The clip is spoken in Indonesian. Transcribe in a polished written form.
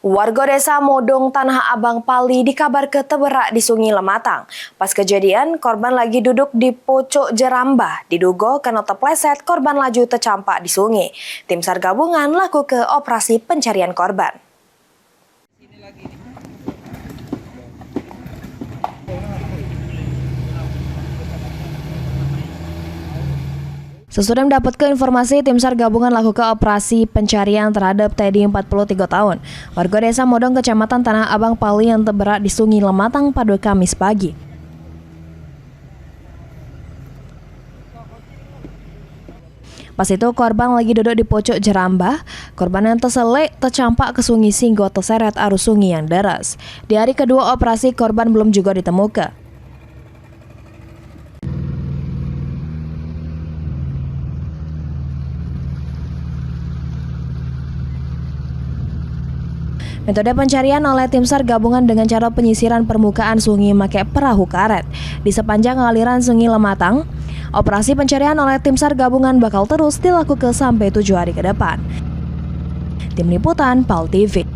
Warga desa Modong, Tanah Abang, Pali dikabarkan terberak di Sungai Lematang. Pas kejadian, korban lagi duduk di pojok jerambah. Diduga karena terpleset, korban laju tercampak di sungai. Tim SAR gabungan laku ke operasi pencarian korban. Sesudah mendapatkan informasi, tim SAR gabungan lakukan operasi pencarian terhadap Teddy 43 tahun. Warga desa Modong, Kecamatan Tanah Abang, Pali yang terberak di Sungai Lematang pada Kamis pagi. Pas itu korban lagi duduk di pojok jerambah. Korban yang terselek tercampak ke sungai sehingga terseret arus sungai yang deras. Di hari kedua operasi, korban belum juga ditemukan. Metode pencarian oleh tim SAR gabungan dengan cara penyisiran permukaan sungai pakai perahu karet di sepanjang aliran Sungai Lematang. Operasi pencarian oleh tim SAR gabungan bakal terus dilakukan sampai 7 hari ke depan. Tim Liputan PAL TV.